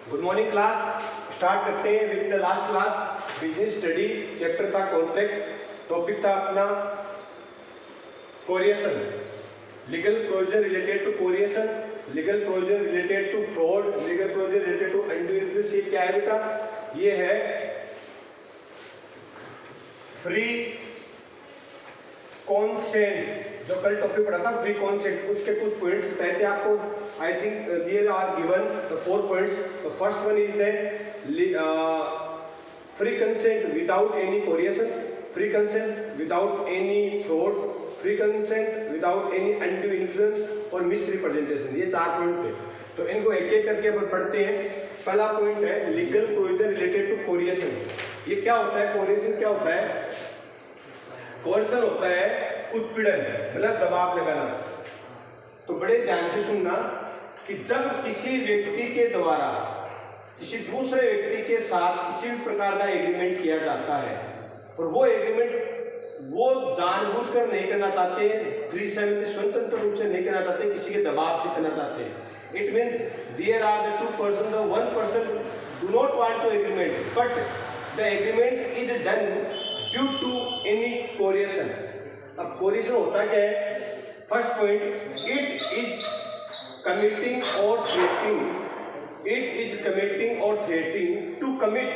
Good morning class. Start करते हैं with the last class business study. Chapter था contract, topic था अपना coercion, legal provision related to coercion, legal provision related to fraud, legal provision related to undue influence. ये क्या है बेटा? ये है फ्री कॉन्सेंट, जो कल टॉपिक पढ़ा था फ्री कॉन्सेंट। उसके कुछ पॉइंट्स बताए थे आपको। I think here are given the 4 points. The first one is the free consent without any coercion, free consent without any fraud, free consent without any undue influence और misrepresentation. ये 4 point थे, तो इनको एक एक करके अपन पढ़ते हैं। पहला पॉइंट है legal provision related to coercion. ये क्या होता है? कोरिएशन क्या होता है? कोरिएशन होता है उत्पीड़न, मतलब दबाव लगाना। तो बड़े ध्यान से सुनना कि जब किसी व्यक्ति के द्वारा किसी दूसरे व्यक्ति के साथ किसी भी प्रकार का एग्रीमेंट किया जाता है और वो एग्रीमेंट वो जानबूझकर नहीं करना चाहते, फ्री सहमति स्वतंत्र रूप से नहीं करना चाहते, किसी के दबाव से करना चाहते हैं। It means there are the 2 person, the 1 person do not want to agreement but the agreement is done due to any coercion. अब कोरिएशन होता क्या है? First point, it is committing और थ्रेटिंग, इट इज कमिटिंग और threatening to commit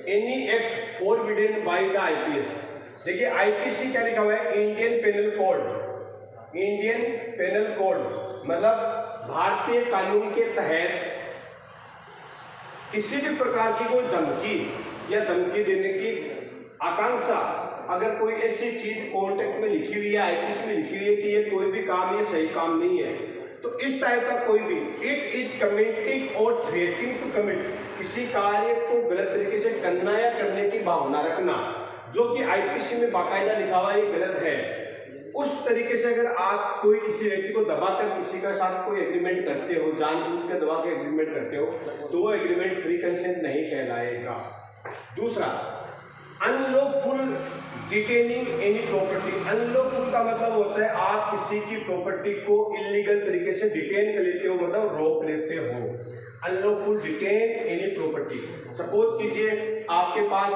any act forbidden by the IPS. देखिए IPC क्या लिखा हुआ है? Indian penal code. Indian penal code मतलब भारतीय कानून के तहत किसी भी प्रकार की कोई धमकी या धमकी देने की आकांक्षा, अगर कोई ऐसी चीज कॉन्ट्रैक्ट में लिखी हुई है, आईपीसी में लिखी हुई है कि ये कोई भी काम, ये सही काम नहीं है, तो इस टाइप का कोई भी इट इज कमिटिंग और थ्रेटिंग टू कमिट, किसी कार्य को गलत तरीके से करना या करने की भावना रखना, जो कि आईपीसी में बाकायदा लिखा हुआ ये गलत है। उस तरीके से अगर आप कोई किसी व्यक्ति को दबाकर किसी के साथ कोई एग्रीमेंट करते हो, जानबूझ कर दबा के एग्रीमेंट करते हो, तो वो एग्रीमेंट फ्री कंसेंट नहीं कहलाएगा। दूसरा, unlawful detaining any property. Unlawful का मतलब होता है आप किसी की प्रॉपर्टी को इलीगल तरीके से डिटेन कर लेते हो, मतलब रोक लेते हो। Unlawful detain any property. Suppose कीजिए आपके पास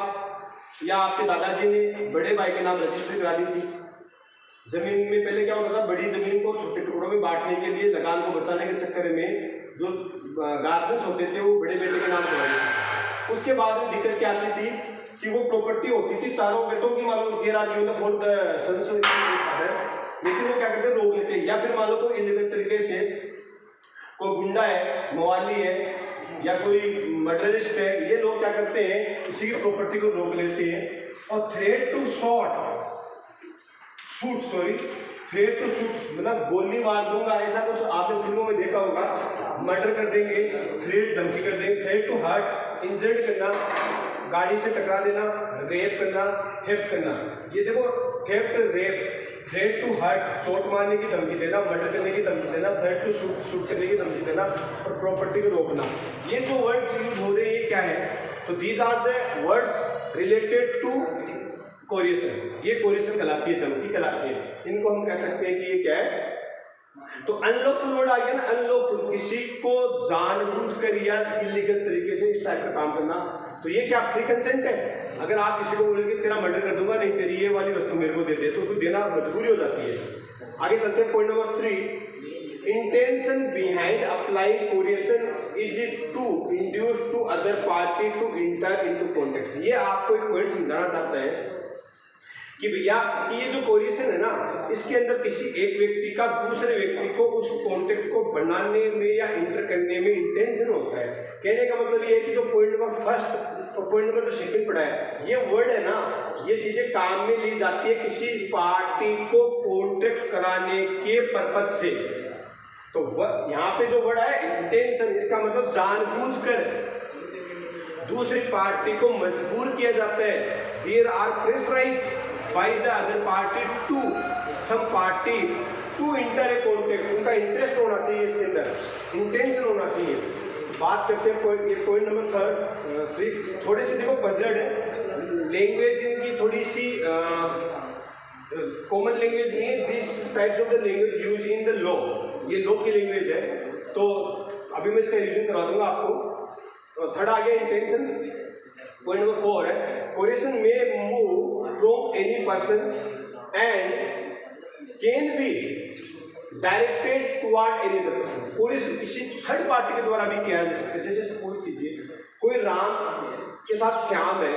या आपके दादाजी ने बड़े भाई के नाम रजिस्ट्री करा दी थी जमीन में। पहले क्या होता था, बड़ी जमीन को छोटे टुकड़ों में बांटने के लिए लगान को बचाने के चक्कर में जो गार्जियंस होते थे वो बड़े बेटे के नाम करवाते। उसके बाद में दिक्कत क्या आती थी कि वो प्रॉपर्टी होती थी चारों बेटों की, मान लो लेकिन वो क्या करते हैं, रोक लेते हैं। या फिर मान लो कोई इलीगल तरीके से कोई गुंडा है, मवाली है या कोई मर्डरिस्ट है, ये लोग क्या करते हैं, किसी की प्रॉपर्टी को रोक लेते हैं। और थ्रेट टू शूट मतलब गोली मार दूंगा, ऐसा कुछ आपने फिल्मों में देखा होगा। मर्डर कर देंगे, थ्रेट धमकी कर देंगे। थ्रेट टू हर्ट, इंजर्ड करना, गाड़ी से टकरा देना, रेप करना, थेफ्ट करना। ये देखो, theft, rape, threat to hurt चोट मारने की धमकी देना, मर्डर करने की धमकी देना, थ्रेट टू शूट करने की धमकी देना और प्रॉपर्टी को रोकना। ये जो वर्ड्स यूज हो रहे हैं ये क्या है? तो these are the words related to coercion. ये कोरिएशन कहलाती है, धमकी कहलाती है। इनको हम कह सकते हैं कि ये क्या है? तो अनलॉफुल वर्ड आ गया ना, अनलॉफुल, किसी को जानबूझकर या इलीगल तरीके से इस टाइप का काम करना। तो ये क्या फ्री कंसेंट है? अगर आप किसी को बोलेंगे तेरा मर्डर कर दूंगा, नहीं तेरी ये वाली वस्तु मेरे को दे दे, तो उसको देना मजबूरी हो जाती है। आगे चलते हैं point number 3, intention behind applying coercion is it to induce to other party to enter into contract. ये आपको एक पॉइंट समझाना चाहता है कि भैया कि ये जो कोरिएशन है ना, इसके अंदर किसी एक व्यक्ति का दूसरे व्यक्ति को उस कॉन्ट्रैक्ट को बनाने में या इंटर करने में इंटेंशन होता है। कहने का मतलब ये है कि जो पॉइंट नंबर फर्स्ट और पॉइंट नंबर जो सेकंड पढ़ा है, ये वर्ड है ना, ये चीजें काम में ली जाती है किसी पार्टी को कॉन्ट्रैक्ट कराने के पर्पज से। तो यहाँ पे जो वर्ड है इंटेंशन, इसका मतलब जानबूझकर दूसरी पार्टी को मजबूर किया जाता है। There are pressurised by the other party to some party to enter a contract। उनका इंटरेस्ट होना चाहिए, इसके अंदर इंटेंशन होना चाहिए। बात करते हैं पॉइंट नंबर 3। थोड़े से देखो बजट है, लैंग्वेज इनकी थोड़ी सी कॉमन लैंग्वेज नहीं है। This types of the language use in the law, ये लॉ की लैंग्वेज है। तो अभी मैं इसका रिविजन करवा दूंगा आपको। थर्ड आ गया इंटेंशन। पॉइंट नंबर 4 है कोरिएशन में move from any person and can be directed toward any other person. Coercion किसी थर्ड पार्टी के द्वारा भी किया जा सकता है। जैसे सपोज कीजिए कोई राम के साथ श्याम है,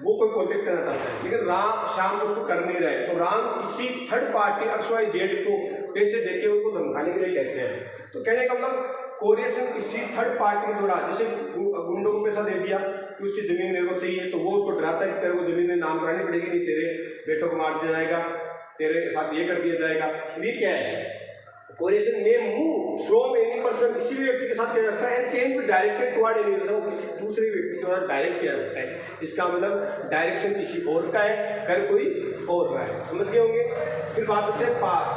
वो कोई कॉन्टेक्ट करना चाहता है लेकिन राम श्याम उसको कर नहीं रहे, तो राम किसी थर्ड पार्टी XYZ को पैसे देके उनको धमकाने के लिए कहते हैं। तो कहने का मतलब कोरिएशन किसी थर्ड पार्टी के द्वारा, जैसे गुंडों को पैसा दे दिया कि उसकी जमीन मेरे को चाहिए, तो वो उसको डराता है कि तेरे को जमीन में नाम करानी पड़ेगी, नहीं तेरे बेटों को मार दिया जाएगा, तेरे साथ ये कर दिया जाएगा। ये क्या है? कोरिएशन में मूव फ्रॉम एनी पर्सन, किसी भी व्यक्ति के साथ किया जाता है, and can be directed toward any other, किसी दूसरे व्यक्ति के द्वारा डायरेक्ट किया जा सकता है। इसका मतलब डायरेक्शन किसी और का है, कर कोई और का है। समझ गए होंगे। फिर बात करते हैं 5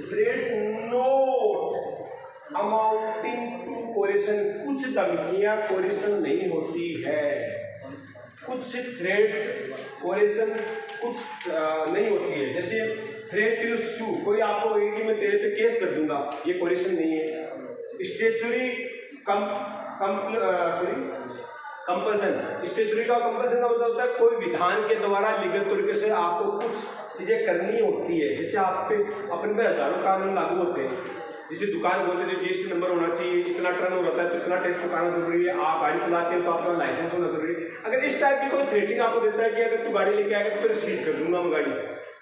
थ्रेड्स नोट अमाउंटिंग टू कोरिएशन। कुछ धमकियां कोरिएशन नहीं होती है, कुछ थ्रेड्स कोरिएशन कुछ नहीं होती है। जैसे थ्रेट टू सू, कोई आपको कि मैं तेरे पे केस कर दूंगा, ये कोरिएशन नहीं है। स्टेचुरी कंपल्सन, स्टेचुरी का कंपल्सन का मतलब होता है कोई विधान के द्वारा लीगल तरीके से आपको कुछ चीज़ें करनी होती है। जैसे आप पे अपने पे हजारों कानून लागू होते हैं, जैसे दुकान खोलते थे GST नंबर होना चाहिए, इतना टर्न होता है तो इतना टैक्स चुकाना जरूरी है, आप गाड़ी चलाते हो तो आपका लाइसेंस होना जरूरी है। अगर इस टाइप की कोई थ्रेटिंग आपको देता है कि अगर तू गाड़ी लेके आएगा तो तेरे सीज कर दूंगा मैं गाड़ी,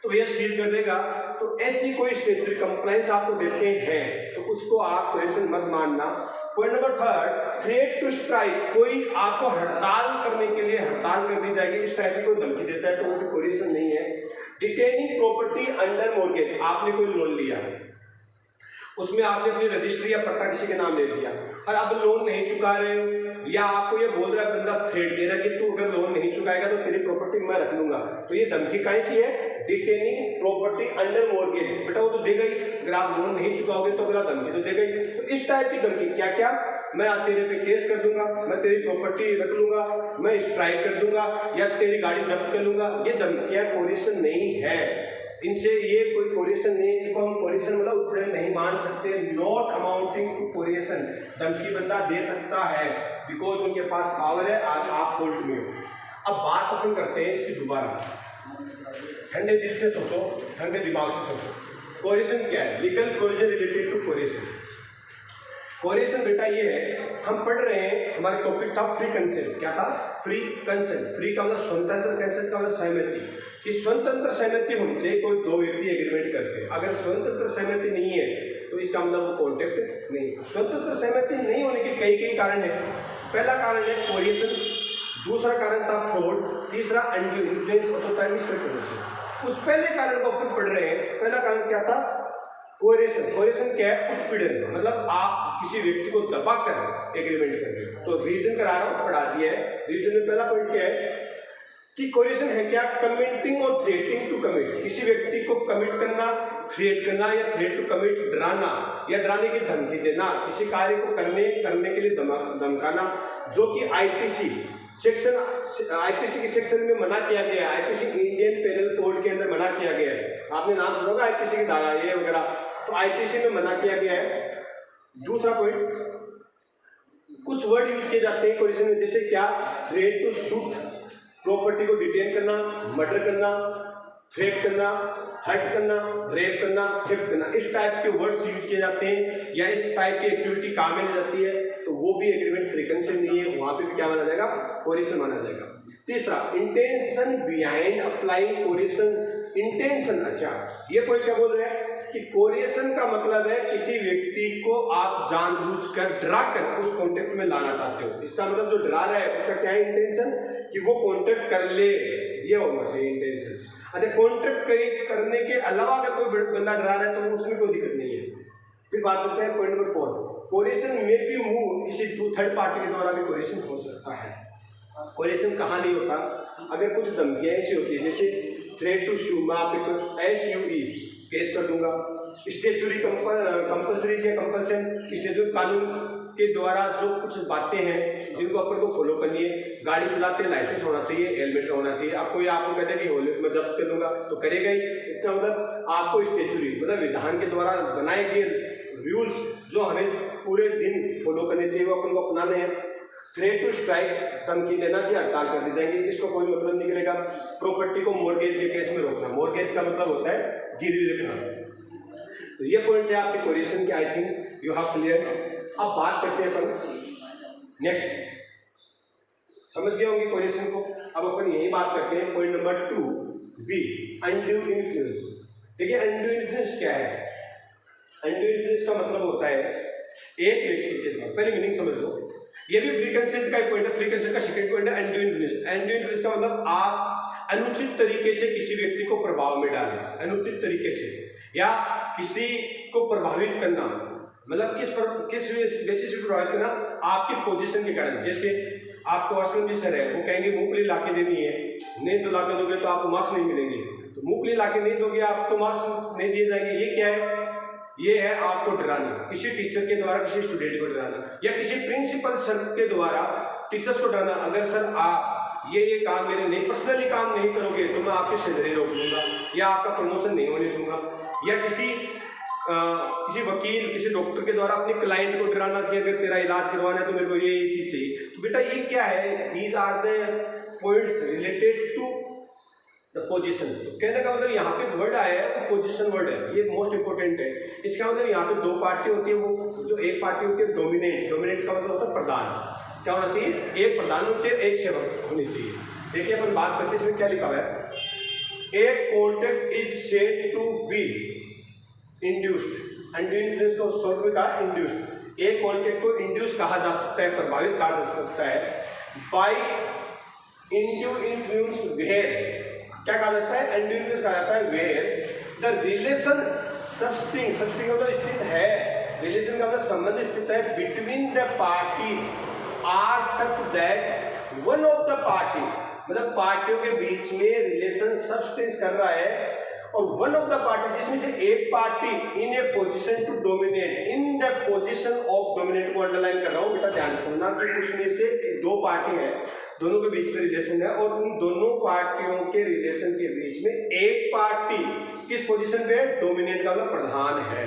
तो भैया सीज कर देगा, तो ऐसी कोई स्टेचुरी कंप्लाइंस आपको देते हैं तो उसको आप कोरिएशन मत मानना। Point number 3 threat to strike, कोई आपको हड़ताल करने के लिए हड़ताल कर दी जाएगी, इस टाइप की कोई धमकी देता है तो वो भी कोरिएशन नहीं है। डिटेनिंग प्रॉपर्टी अंडर मॉर्गेज, आपने कोई लोन लिया, उसमें आपने अपनी रजिस्ट्री या पट्टा किसी के नाम ले दिया और अब लोन नहीं चुका रहे हो, या आपको ये बोल रहा है बंदा थ्रेट दे रहा है कि तू अगर लोन नहीं चुकाएगा तो तेरी प्रॉपर्टी मैं रख लूंगा, तो ये धमकी काहे की है? Detaining property under mortgage. बेटा वो तो देगा ही, अगर आप लोन नहीं चुकाओगे तो अगला धमकी तो देगा ही। तो इस टाइप की धमकी क्या क्या? मैं तेरे पे केस कर दूंगा, मैं तेरी प्रॉपर्टी रख लूंगा, मैं स्ट्राइक कर दूंगा या तेरी गाड़ी जब्त कर लूंगा, ये धमकियां कोरिएशन नहीं है। इनसे ये कोई कोरिएशन नहीं, इनको हम कोरिएशन मतलब उपड़े नहीं मान सकते। नॉट अमाउंटिंग टू कोरिएशन, धमकी बंदा दे सकता है बिकॉज उनके पास पावर है, आप कोर्ट में हो। अब बात अपन करते हैं इसकी दोबारा, ठंडे दिल से सोचो, ठंडे दिमाग से सोचो। कोरिएशन क्या है? Legal provision related to coercion. Coercion बेटा ये है, हम पढ़ रहे हैं, हमारे टॉपिक था फ्री कंसेंट। क्या था? Free consent. फ्री का मतलब स्वतंत्र, कंसेंट का मतलब सहमति, कि स्वतंत्र सहमति होनी चाहिए। कोई दो व्यक्ति एग्रीमेंट करते हैं, अगर स्वतंत्र सहमति नहीं है तो इसका मतलब वो कॉन्ट्रैक्ट नहीं। स्वतंत्र सहमति नहीं होने के कई कारण है। पहला कारण है कोरिएशन, दूसरा कारण था फ्रॉड, तीसरा अनड्यू इन्फ्लुएंस और चौथा मिसरिप्रेजेंटेशन। उस पहले कारण को अपन पढ़ रहे हैं। पहला कारण क्या था? कोरिएशन। कोरिएशन क्या है? उत्पीड़न, मतलब आप किसी व्यक्ति को दबा कर एग्रीमेंट कर रहे हो। तो रीजन करा रहा हूँ, पढ़ा दिया है। रीजन में पहला पॉइंट क्या है कि कोरिएशन है क्या? कमिटिंग और थ्रेटिंग टू कमिट, किसी व्यक्ति को कमिट करना, थ्रेट करना या थ्रेट टू कमिट, डराना या डराने की धमकी देना, किसी कार्य को करने के लिए धमकाना, जो कि आईपीसी के सेक्शन में मना किया गया है। आईपीसी इंडियन पेनल कोड के अंदर मना किया गया है। आपने नाम सुना होगा आईपीसी की धारा ये वगैरह, तो आईपीसी में मना किया गया है। दूसरा पॉइंट, कुछ वर्ड यूज किए जाते हैं कोरिएशन में, जैसे क्या? थ्रेट टू शूट, प्रॉपर्टी को डिटेन करना, मर्डर करना, थ्रेट करना, हर्ट करना, रेप करना, थेफ्ट करना, इस टाइप के वर्ड्स यूज किए जाते हैं या इस टाइप की एक्टिविटी काम में जाती है, तो वो भी एग्रीमेंट फ्रीक्वेंसी नहीं है, वहां पे भी क्या माना जाएगा? कोरिएशन माना जाएगा। तीसरा, इंटेंशन बिहाइंड अप्लाइंग कोरिएशन। इंटेंशन, अच्छा ये पॉइंट क्या बोल रहे हैं कि कोरिएशन का मतलब है किसी व्यक्ति को आप जानबूझकर डराकर उस कॉन्टेक्ट में लाना चाहते हो। इसका मतलब जो डरा रहा है उसका क्या है? इंटेंशन, कि वो कॉन्टेक्ट कर ले, ये होना चाहिए इंटेंशन। अच्छा, कॉन्ट्रैक्ट करने के अलावा अगर कोई बंदा डरा रहा है तो उसमें कोई दिक्कत नहीं है। फिर बात करते हैं पॉइंट नंबर 4, कोरिएशन में भी मूव, किसी थर्ड पार्टी के द्वारा भी कोरिएशन हो सकता है। कोरिएशन कहाँ नहीं होता? अगर कुछ धमकियाँ ऐसी होती है, जैसे थ्रेट टू शू, मैं आप एक SUE केस कर दूंगा। स्टेचुरी कंपल्सरी या कंपल्सन, स्टेचुरी कानून के द्वारा जो कुछ बातें हैं जिनको अपन को फॉलो करनी है, गाड़ी चलाते हैं लाइसेंस होना चाहिए, हेलमेट होना चाहिए। अब कोई आपको कहते हैं कि हेलमेट मैं जब्त कर लूंगा तो करेगा ही। इसका मतलब आपको स्टेचुरी मतलब विधान के द्वारा बनाए गए रूल्स जो हमें पूरे दिन फॉलो करने चाहिए, वो अपन को अपनाने हैं। थ्रेट टू स्ट्राइक, धमकी देना कि हड़ताल कर दी जाएगी, इसको कोई मतलब नहीं करेगा। प्रॉपर्टी को मॉर्गेज के केस में रोकना, मॉर्गेज का मतलब होता है गिरवी रखना। तो ये पॉइंट है आपके क्वेश्चन के, I think you have clear. अब बात करते हैं अपन नेक्स्ट, समझ गए होंगे क्वेश्चन को। अब अपन यही बात करते हैं point number 2 B, undue influence. देखिए अनड्यू इन्फ्लुएंस क्या है? अनड्यू इन्फ्लुएंस का मतलब होता है एक व्यक्ति के द्वारा, पहले मीनिंग समझ लो, ये भी फ्री कंसेंट का एक पॉइंट है। फ्री कंसेंट का सेकंड पॉइंट है अनड्यू इन्फ्लुएंस। अनड्यू इन्फ्लुएंस का मतलब आप अनुचित तरीके से किसी व्यक्ति को प्रभाव में डालें, अनुचित तरीके से, या किसी को प्रभावित करना, मतलब किस बेसिस पे प्रभावित करना, आपकी पोजीशन के कारण। जैसे आपको हॉस्टल भी सर है, वो कहेंगे मूंगफली ला के देनी है, नहीं तो ला के दोगे तो आपको मार्क्स नहीं मिलेंगे, तो मूंगफली ला के नहीं दोगे आप तो मार्क्स नहीं दिए जाएंगे। ये क्या है? ये है आपको डराना, किसी टीचर के द्वारा किसी स्टूडेंट को डराना, या किसी प्रिंसिपल सर के द्वारा टीचर्स को डराना। अगर सर आप ये काम मेरे नहीं पर्सनली काम नहीं करोगे तो मैं आपकी सैलरी रोक दूंगा, या आपका प्रमोशन नहीं होने दूंगा, या किसी वकील किसी डॉक्टर के द्वारा अपने क्लाइंट को डराना कि अगर तेरा इलाज करवाना है तो मेरे को ये चीज चाहिए। तो बेटा ये क्या है? These are the points related to the position. कहने का मतलब यहाँ पे वर्ड आया है तो पोजीशन वर्ड है, ये मोस्ट इंपोर्टेंट है। इसका मतलब यहाँ पे दो पार्टी होती है, वो जो एक पार्टी होती है डोमिनेट, डोमिनेट का मतलब होता है प्रधान। क्या होना चाहिए? एक प्रधान होना चाहिए, एक सेवक होनी चाहिए। देखिए अपन बात करते हैं इसमें क्या लिखा हुआ है, a contract is said to be induced. Undue influence को शॉर्ट में कहा इंड्यूस्ड। एक कॉन्टेक्ट को इंड्यूस कहा जा सकता है, प्रभावित कहा जा सकता है बाय इंड्यू इन्फ्लुएंस वेयर। क्या कहा जाता है? अनड्यू इन्फ्लुएंस कहा जाता है where the relation subsisting, subsisting मतलब स्थित है, रिलेशन का मतलब संबंध स्थित है, between the parties are such that one of the party, मतलब पार्टियों के बीच में रिलेशन सबस्टेंस कर रहा है, और वन ऑफ द पार्टी जिसमें से एक party in a position to dominate, in the position of dominate को अंडरलाइन कर रहा हूं बेटा, ध्यान से सुनना कि उसमें से दो पार्टी है, दोनों के बीच में रिलेशन है, और उन दोनों पार्टियों के रिलेशन के बीच में एक पार्टी किस पोजीशन पे है? डोमिनेट का मतलब प्रधान है।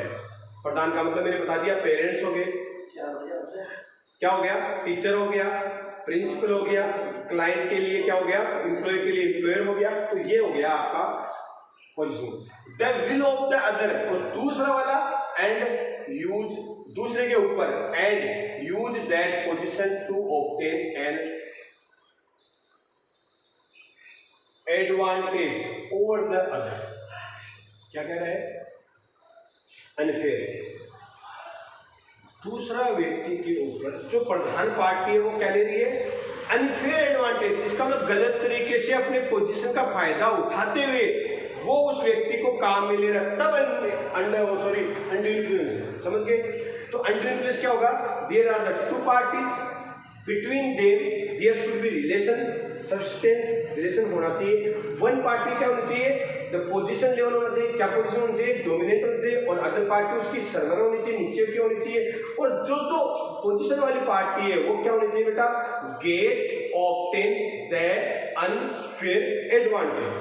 प्रधान का मतलब मैंने बता दिया, पेरेंट्स हो गए, क्या हो गया? टीचर हो गया, प्रिंसिपल हो गया, क्लाइंट के लिए क्या हो गया? एम्प्लॉय के लिए एम्प्लॉयर हो गया। तो ये हो गया आपका position. The will of the other, और दूसरा वाला एंड यूज, दूसरे के ऊपर, and use that position to obtain an advantage over the other. क्या कह रहे हैं? अनफेयर, दूसरा व्यक्ति के ऊपर जो प्रधान पार्टी है वो क्या ले रही है? Unfair advantage. इसका मतलब गलत तरीके से अपने पोजीशन का फायदा उठाते हुए वो उस व्यक्ति को काम में ले रहा है, तब अनड्यू इन्फ्लुएंस। समझ गए? तो अनड्यू इन्फ्लुएंस क्या होगा? There are the two parties, between them there should be relation substance, relation होना चाहिए। वन पार्टी क्या होनी चाहिए? द पोजीशन लेवल होना चाहिए। क्या पोजीशन होनी चाहिए? डोमिनेट होनी चाहिए, और अदर पार्टी उसकी सर्वर होनी चाहिए, नीचे की होनी चाहिए, और जो पोजीशन वाली पार्टी है वो क्या होनी चाहिए बेटा? Get obtain the unfair advantage,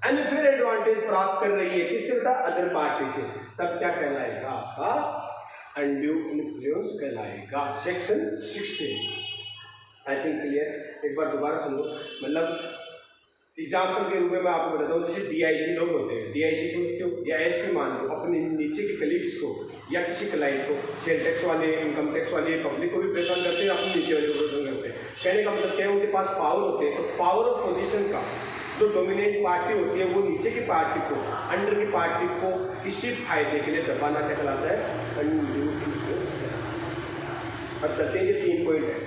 unfair advantage प्राप्त कर रही है किससे बेटा? अदर पार्टी से। तब क्या कहलाएगा? आपका अनड्यू इन्फ्लुएंस कहलाएगा। Section 16 I think clear. एक बार दोबारा सुनो, मतलब एग्जाम्पल के रूप में मैं आपको बताता हूँ। जैसे डीआईजी लोग होते हैं, डीआईजी समझते हो, या एसपी मान लो, अपने नीचे के कलीग्स को या किसी क्लाइंट को, सेल टैक्स वाले, इनकम टैक्स वाले, पब्लिक को भी परेशान करते हैं, अपने नीचे वाले को परेशान करते हैं। कहने का मतलब क्या है? उनके पास पावर होते हैं, तो पावर और पोजीशन का जो डोमिनेट पार्टी होती है वो नीचे की पार्टी को, अंडर की पार्टी को किसी फायदे के लिए दबाना क्या कहलाता है? Undue influence. अब चलते हैं, ये 3 पॉइंट है।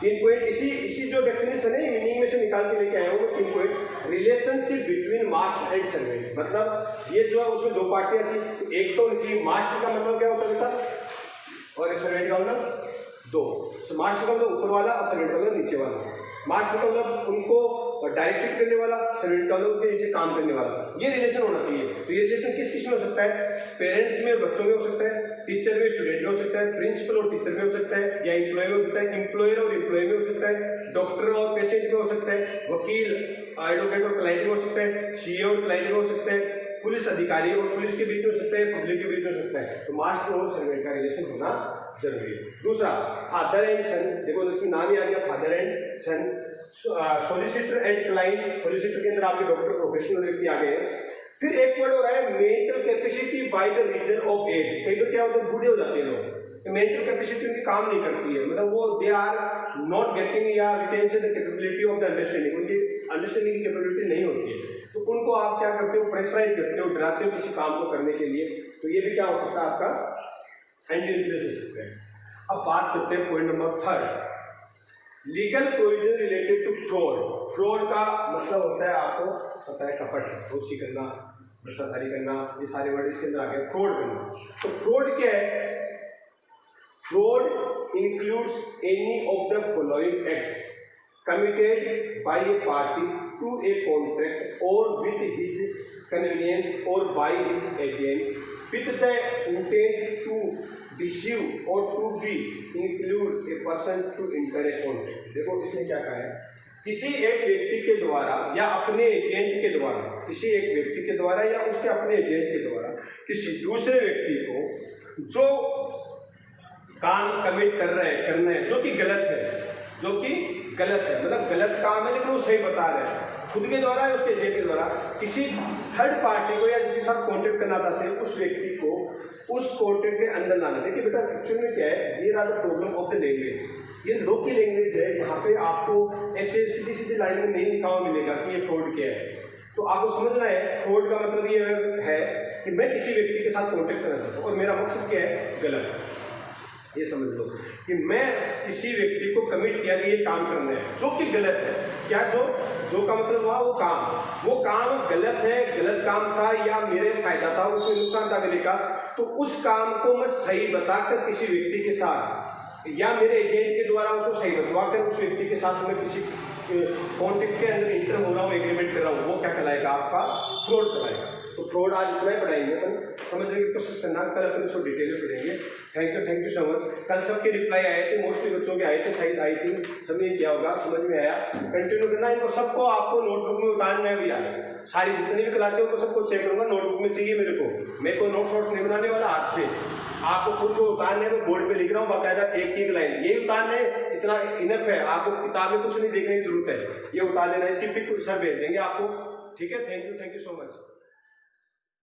3 पॉइंट इसी जो डेफिनेशन है मीनिंग में से निकाल के लेके आया हूँ। 3 point relationship between master and servant, मतलब ये जो है उसमें दो पार्टियां थी, तो एक तो नीचे मास्टर का मतलब क्या होता है बेटा, और सर्वेंट का मतलब दो। मास्टर का मतलब ऊपर वाला और सर्वेंट का मतलब नीचे वाला। मास्टर का मतलब उनको डायरेक्ट करने वाला, सर्वेंट का मतलब उनके नीचे काम करने वाला। ये रिलेशन होना चाहिए। तो ये रिलेशन किस किस में हो सकता है? पेरेंट्स में, बच्चों में हो सकता है, टीचर में, स्टूडेंट में हो सकता है, प्रिंसिपल और टीचर में हो सकता है, या एम्प्लॉय में हो सकता है, एम्प्लॉयर और एम्प्लॉय में हो सकता है, डॉक्टर और पेशेंट में हो सकता है, वकील, एडवोकेट और क्लाइंट में हो सकता है, सीए और क्लाइंट में हो सकता है, पुलिस अधिकारी और पुलिस के बीच में हो सकता है, पब्लिक के बीच में हो सकता है। तो मास्टर और सर्वेंट का रिलेशन होना जरूरी है। दूसरा फादर एंड सन, देखो इसमें नाम ही आ गया father and son. Solicitor and client, solicitor के अंदर आपके डॉक्टर प्रोफेशनल व्यक्ति आ गए हैं। फिर एक वर्ड हो रहा है mental capacity by the reason of age. कई बार क्या होता है बूढ़े हो जाते हैं लोग, मेंटल कैपेसिटी उनकी काम नहीं करती है, मतलब वो दे आर नॉट गेटिंग या we can say the capability of the understanding, उनकी अंडरस्टैंडिंग की कैपेबिलिटी नहीं होती है। तो उनको आप क्या करते हो, प्रेशराइज करते हो, डराते हो किसी काम को करने के लिए। तो ये भी क्या हो सकता है आपका एंटी इन्फ्लुएंस हो सकता है। अब बात करते हैं point number 3, legal provision related to fraud. Fraud का मतलब होता है, आपको पता है, कपट, दोषी करना, भ्रष्टाचारी करना, ये सारे वर्ड इसके अंदर आ गए। फ्रॉड करना, तो फ्रॉड क्या है? Fraud includes any of the following act committed by a party to a contract or with his convenience or by his agent with the intent to deceive or to be include a person to enter a contract। देखो इसने क्या कहा है, किसी एक व्यक्ति के द्वारा या अपने एजेंट के द्वारा, किसी एक व्यक्ति के द्वारा या उसके अपने एजेंट के द्वारा किसी दूसरे व्यक्ति को जो काम कमिट करना है जो कि गलत है, जो कि गलत है, मतलब गलत काम है लेकिन वो सही बता रहे हैं, खुद के द्वारा या उसके एजेंट के द्वारा किसी थर्ड पार्टी को या जिसके साथ कॉन्टेक्ट करना चाहते हैं उस व्यक्ति को उस कॉन्टेक्ट के अंदर लाना। देखिए बेटा एक्चुअली में क्या है, ये are the problem of the language, ये लोग की लैंग्वेज है, यहाँ पे आपको ऐसे सीधी सीधी लाइन में नहीं लिखा हुआ मिलेगा कि ये फ्रॉड क्या है। तो आपको समझना है फ्रॉड का मतलब ये है कि मैं किसी व्यक्ति के साथ कॉन्टेक्ट करना चाहता हूँ और मेरा मकसद क्या है, गलत। ये समझ लो कि मैं किसी व्यक्ति को कमिट किया कि ये काम करना है जो कि गलत है। क्या जो का मतलब हुआ वो काम गलत है, गलत काम था या मेरे फायदा था, उसमें नुकसान था अगले का, तो उस काम को मैं सही बताकर किसी व्यक्ति के साथ या मेरे एजेंट के द्वारा उसको सही बतवाकर उस व्यक्ति के साथ मैं किसी कॉन्ट्रैक्ट के अंदर इंटर हो रहा हूँ, एग्रीमेंट कर रहा हूँ, वो क्या कहलाएगा, आपका फ्रॉड कहलाएगा। तो फ्रॉड आज इतना ही पढ़ाएंगे, अपन समझने की कोशिश करना, कल अपन इसको डिटेल में पढ़ेंगे। Thank you so much. कल सबके रिप्लाई आए थे, मोस्टली बच्चों के आए थे, शायद आई थी, सबने किया होगा, समझ में आया। कंटिन्यू करना इनको, सबको आपको नोटबुक में उतारना है भैया, सारी जितनी भी क्लासें उनको सबको चेक करूँगा, नोटबुक में चाहिए मेरे को नोट्स नहीं बनाने वाला हाथ से, आपको खुद को उतारने में बोर्ड पे लिख रहा हूँ बाकायदा एक लाइन, ये उतारना है, इतना इनफ है, आपको किताब में कुछ नहीं देखने की जरूरत है, ये उतार लेना, इसकी पिक सर भेज देंगे आपको, ठीक है। Thank you so much.